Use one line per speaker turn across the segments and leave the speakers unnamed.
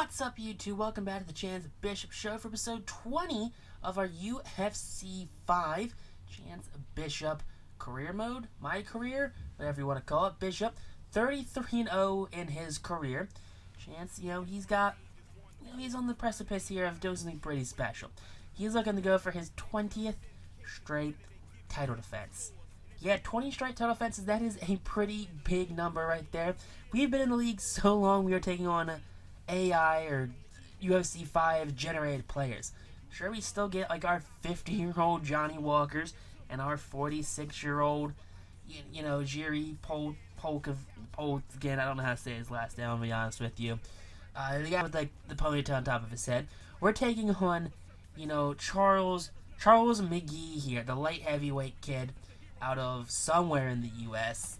What's up, YouTube? Welcome back to the Chance Bishop Show for episode 20 of our UFC 5 Chance Bishop career mode. My career, whatever you want to call it. Bishop, 33-0 in his career. Chance, he's on the precipice here of doing something pretty special. He's looking to go for his 20th straight title defense. Yeah, 20 straight title defenses, that is a pretty big number right there. We've been in the league so long, we are taking on AI or UFC 5 generated players. Sure, we still get like our 50-year-old Johnny Walkers and our 46-year-old, Jiri Polk again. I don't know how to say his last name, I'll be honest with you. The guy with like the ponytail on top of his head. We're taking on, Charles McGee here, the light heavyweight kid out of somewhere in the U.S.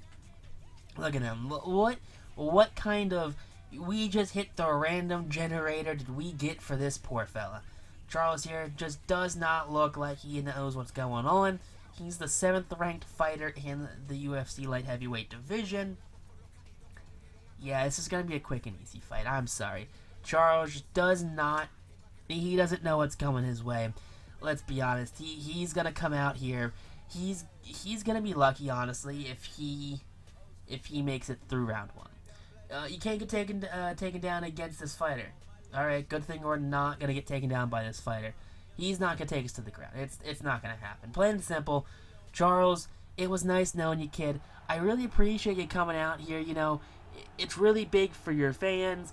Look at him. What kind of... We just hit the random generator did we get for this poor fella. Charles here just does not look like he knows what's going on. He's the 7th ranked fighter in the UFC light heavyweight division. Yeah, this is going to be a quick and easy fight. I'm sorry. Charles doesn't know what's coming his way. Let's be honest. He's going to come out here. He's going to be lucky, honestly, if he makes it through round 1. You can't get taken down against this fighter. Alright, good thing we're not going to get taken down by this fighter. He's not going to take us to the ground. It's not going to happen. Plain and simple. Charles, it was nice knowing you, kid. I really appreciate you coming out here. It's really big for your fans,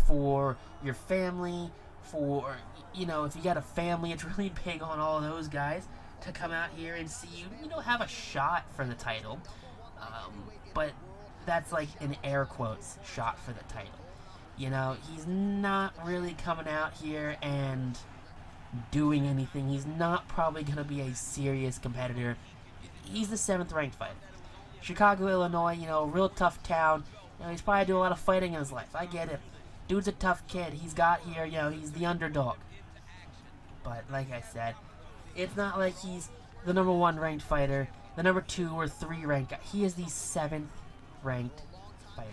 for your family, for, if you got a family, it's really big on all those guys to come out here and see you, have a shot for the title. But that's like in air quotes, shot for the title. He's not really coming out here and doing anything. He's not probably going to be a serious competitor. He's the 7th ranked fighter. Chicago, Illinois, real tough town. He's probably doing a lot of fighting in his life. I get it. Dude's a tough kid. He's got here, he's the underdog. But like I said, it's not like he's the number 1 ranked fighter, the number 2 or 3 ranked guy. He is the 7th ranked fighter.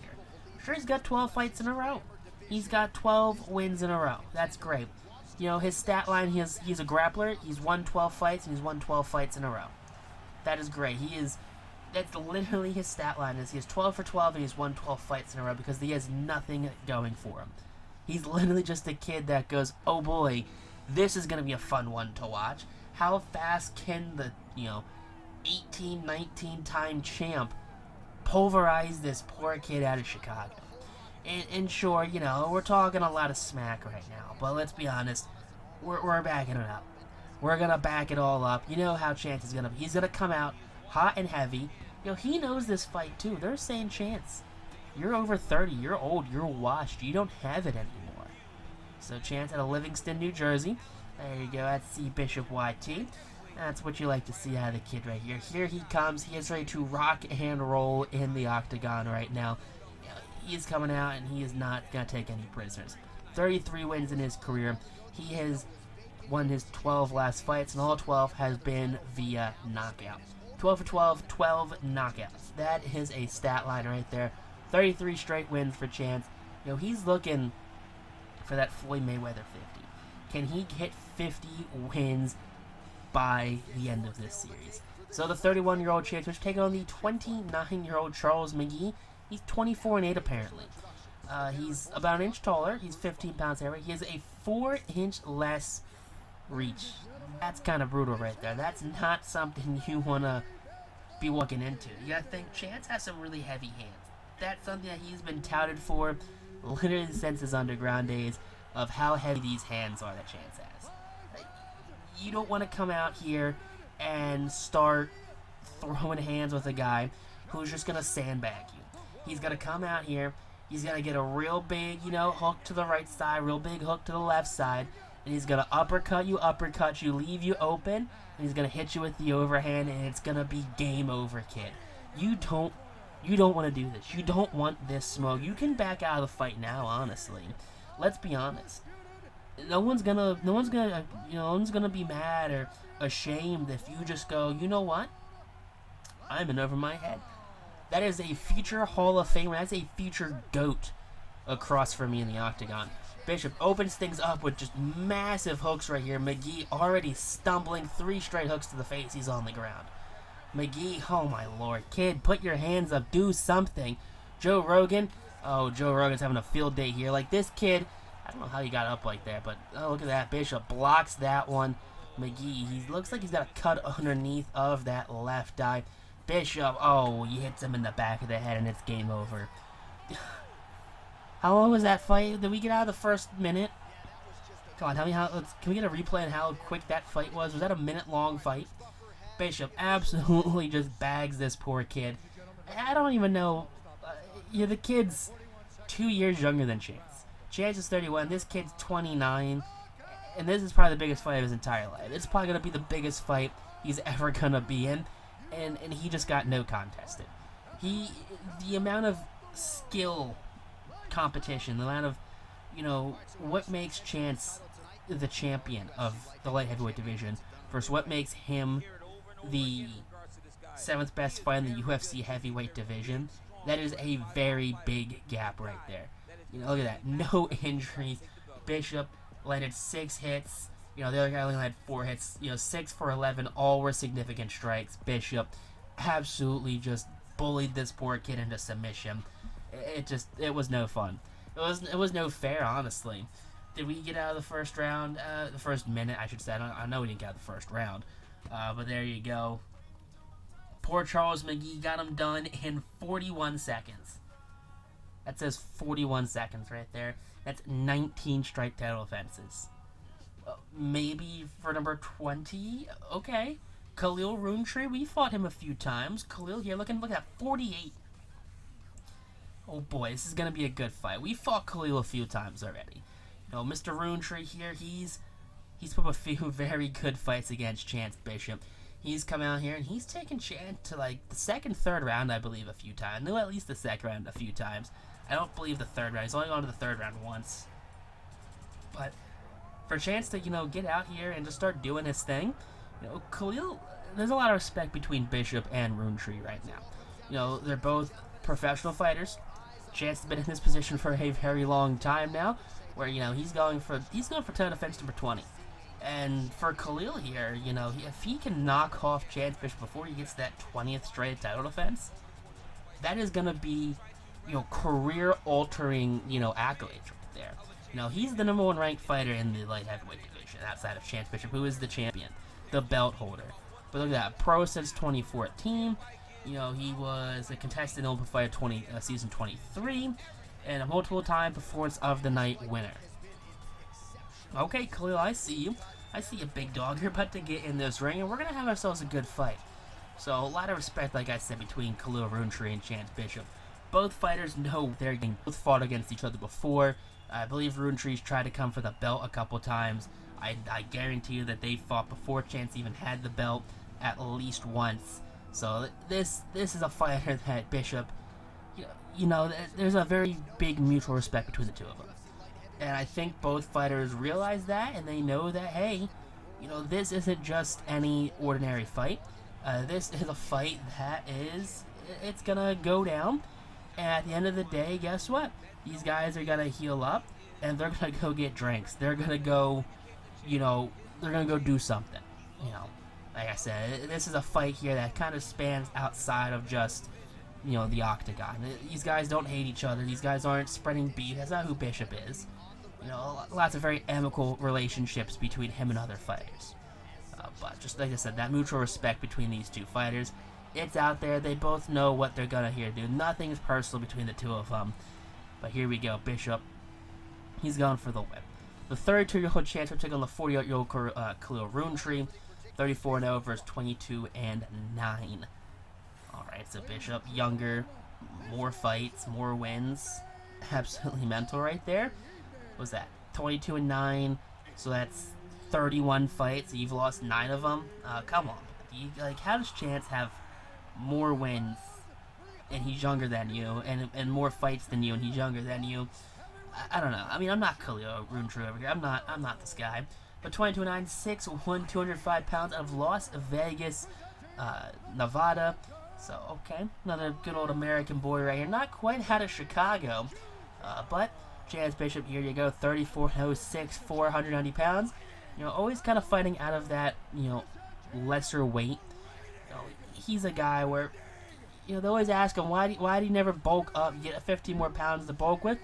Sure, he's got 12 fights in a row. He's got 12 wins in a row. That's great. His stat line, he's a grappler. He's won 12 fights, and he's won 12 fights in a row. That is great. That's literally his stat line. He has 12 for 12, and he's won 12 fights in a row because he has nothing going for him. He's literally just a kid that goes, oh boy, this is going to be a fun one to watch. How fast can the, 18, 19-time champ pulverize this poor kid out of Chicago? And sure, we're talking a lot of smack right now, but let's be honest, we're backing it up. We're going to back it all up. You know how Chance is going to be. He's going to come out hot and heavy. He knows this fight too. They're saying, Chance, you're over 30, you're old, you're washed, you don't have it anymore. So Chance out of Livingston, New Jersey. There you go, that's C. Bishop YT. That's what you like to see out of the kid right here. Here he comes. He is ready to rock and roll in the octagon right now. He's coming out, and he is not going to take any prisoners. 33 wins in his career. He has won his 12 last fights, and all 12 has been via knockout. 12 for 12, 12 knockouts. That is a stat line right there. 33 straight wins for Chance. He's looking for that Floyd Mayweather 50. Can he hit 50 wins by the end of this series? So the 31-year-old Chance was taking on the 29-year-old Charles McGee. He's 24-8 apparently. He's about an inch taller. He's 15 pounds heavier. He has a 4-inch less reach. That's kind of brutal right there. That's not something you want to be walking into. You got to think, Chance has some really heavy hands. That's something that he's been touted for literally since his underground days, of how heavy these hands are that Chance has. You don't want to come out here and start throwing hands with a guy who's just going to sandbag you. He's going to come out here, he's going to get a real big, hook to the right side, real big hook to the left side, and he's going to uppercut you, leave you open, and he's going to hit you with the overhand, and it's going to be game over, kid. You don't want to do this. You don't want this smoke. You can back out of the fight now, honestly. Let's be honest. No one's gonna be mad or ashamed if you just go, you know what? I'm in over my head. That is a future Hall of Famer. That's a future GOAT across from me in the octagon. Bishop opens things up with just massive hooks right here. McGee already stumbling, 3 straight hooks to the face. He's on the ground. McGee, oh my lord. Kid, put your hands up. Do something. Joe Rogan. Oh, Joe Rogan's having a field day here. Like, this kid, I don't know how he got up like that, but oh, look at that. Bishop blocks that one. McGee, he looks like he's got a cut underneath of that left eye. Bishop, oh, he hits him in the back of the head, and it's game over. How long was that fight? Did we get out of the first minute? Come on, tell me how. Can we get a replay on how quick that fight was? Was that a minute-long fight? Bishop absolutely just bags this poor kid. I don't even know. Yeah, the kid's 2 years younger than Chance. Chance is 31. This kid's 29. And this is probably the biggest fight of his entire life. It's probably going to be the biggest fight he's ever going to be in. And he just got no contested. The amount of skill competition, the amount of, what makes Chance the champion of the light heavyweight division versus what makes him the 7th best fight in the UFC heavyweight division, that is a very big gap right there. Look at that. No injuries. Bishop landed 6 hits. The other guy only had 4 hits. 6 for 11. All were significant strikes. Bishop absolutely just bullied this poor kid into submission. It was no fun. It was no fair, honestly. Did we get out of the first round? The first minute, I should say. I know we didn't get out of the first round. But there you go. Poor Charles McGee got him done in 41 seconds. That says 41 seconds right there. That's 19 strike title offenses. Maybe for number 20? Okay. Khalil Rountree, we fought him a few times. Khalil here, look at that, 48. Oh boy, this is going to be a good fight. We fought Khalil a few times already. Mr. Rountree here, he's put up a few very good fights against Chance Bishop. He's come out here and he's taken Chance to like the second, third round, I believe, a few times. No, at least the second round a few times. I don't believe the third round. He's only gone to the third round once. But for Chance to, get out here and just start doing his thing, Khalil, there's a lot of respect between Bishop and Rountree right now. They're both professional fighters. Chance has been in this position for a very long time now, where, he's going for title defense number 20. And for Khalil here, if he can knock off Chance Bishop before he gets that 20th straight title defense, that is going to be, career-altering, accolades right there. He's the number 1 ranked fighter in the light heavyweight division outside of Chance Bishop, who is the champion, the belt holder. But look at that, pro since 2014. He was a contestant Olympic fighter season 23, and a multiple-time performance of the night winner. Okay, Khalil, I see you. I see you, big dog. You're about to get in this ring, and we're going to have ourselves a good fight. So, a lot of respect, like I said, between Khalil Rountree and Chance Bishop. Both fighters know they're getting both fought against each other before. I believe Rountree's tried to come for the belt a couple times. I guarantee you that they fought before Chance even had the belt at least once. So, this is a fighter that Bishop, there's a very big mutual respect between the two of them. And I think both fighters realize that, and they know that, hey, this isn't just any ordinary fight. This is a fight that it's gonna go down. And at the end of the day, guess what? These guys are gonna heal up, and they're gonna go get drinks. They're gonna go, they're gonna go do something. Like I said, this is a fight here that kind of spans outside of just, the octagon. These guys don't hate each other. These guys aren't spreading beef. That's not who Bishop is. Lots of very amicable relationships between him and other fighters. But just like I said, that mutual respect between these two fighters, it's out there. They both know what they're going to here do. Nothing is personal between the two of them. But here we go. Bishop, he's going for the win. The 32-year-old Chance will take on the 48-year-old Khalil Rountree. 34-0 versus 22-9. Alright, so Bishop, younger, more fights, more wins. Absolutely mental right there. What was that? 22-9, so that's 31 fights. You've lost 9 of them. Come on. How does Chance have more wins and he's younger than you, and more fights than you and he's younger than you? I don't know. I mean, I'm not Khalil Rountree over here. I'm not this guy. But 22-9, 6'1", 205 pounds out of Las Vegas, Nevada. So, okay, another good old American boy right here. Not quite out of Chicago. But Chance Bishop, here you go, 34.06, 490 pounds. Always kind of fighting out of that, lesser weight. He's a guy where, they always ask him, why do you never bulk up, get 15 more pounds to bulk with?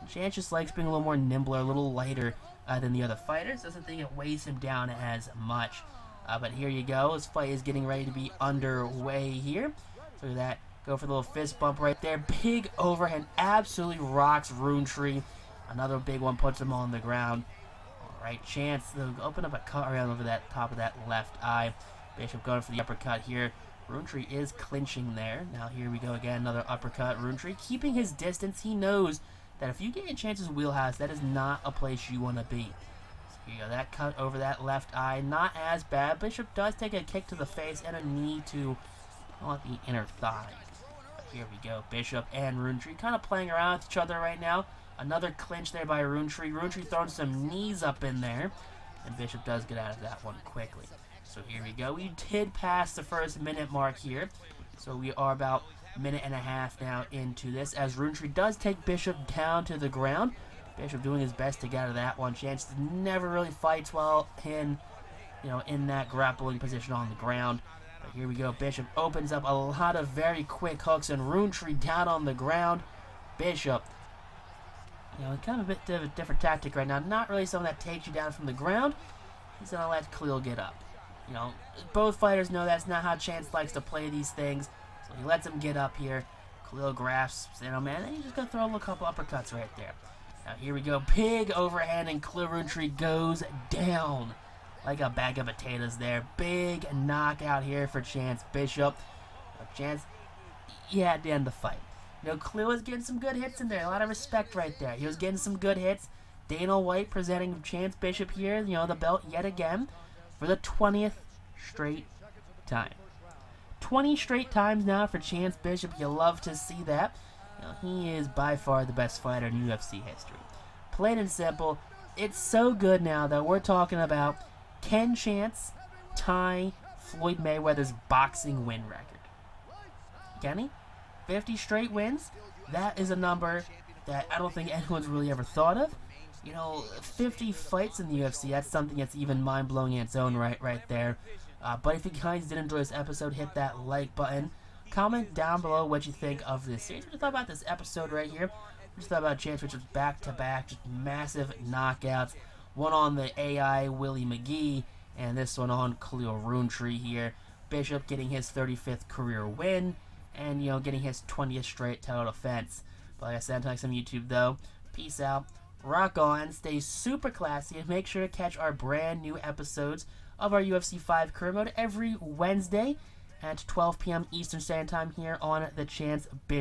Chance just likes being a little more nimbler, a little lighter than the other fighters. Doesn't think it weighs him down as much. But here you go. His fight is getting ready to be underway here. So look at that. Go for the little fist bump right there. Big overhand. Absolutely rocks Roontree. Another big one puts him on the ground. All right, Chance. They'll open up a cut around over that top of that left eye. Bishop going for the uppercut here. Roontree is clinching there. Now here we go again. Another uppercut. Roontree keeping his distance. He knows that if you get in Chance's wheelhouse, that is not a place you want to be. So here you go. That cut over that left eye. Not as bad. Bishop does take a kick to the face and a knee to the inner thigh. But here we go. Bishop and Roontree kind of playing around with each other right now. Another clinch there by Roontree. Roontree throwing some knees up in there. And Bishop does get out of that one quickly. So here we go. We did pass the first minute mark here. So we are about a minute and a half now into this, as Roontree does take Bishop down to the ground. Bishop doing his best to get out of that one. Chance never really fights well in that grappling position on the ground. But here we go. Bishop opens up a lot of very quick hooks, and Roontree down on the ground. Bishop, kind of a bit of a different tactic right now. Not really someone that takes you down from the ground. He's going to let Khalil get up. Both fighters know that's not how Chance likes to play these things. So he lets him get up here. Khalil grasps, man, and he's just going to throw a couple uppercuts right there. Now here we go. Big overhand, and Khalil Roontree goes down like a bag of potatoes there. Big knockout here for Chance Bishop. Chance, he had to end the fight. Khalil was getting some good hits in there. A lot of respect right there. He was getting some good hits. Dana White presenting Chance Bishop here, the belt yet again, for the 20th straight time. 20 straight times now for Chance Bishop. You love to see that. He is by far the best fighter in UFC history. Plain and simple, it's so good now that we're talking about, can Chance tie Floyd Mayweather's boxing win record? Can he? 50 straight wins? That is a number that I don't think anyone's really ever thought of. 50 fights in the UFC, that's something that's even mind-blowing in its own right there. But if you guys did enjoy this episode, hit that like button. Comment down below what you think of this series. What you thought about this episode right here. What you thought about Chance, which was back-to-back, just massive knockouts. One on the AI Willie McGee, and this one on Khalil Roontree here. Bishop getting his 35th career win, and, getting his 20th straight title defense. But like I said, until next time, YouTube, though, peace out. Rock on, stay super classy, and make sure to catch our brand new episodes of our UFC 5 career mode every Wednesday at 12 p.m. Eastern Standard Time here on the Chance Bishop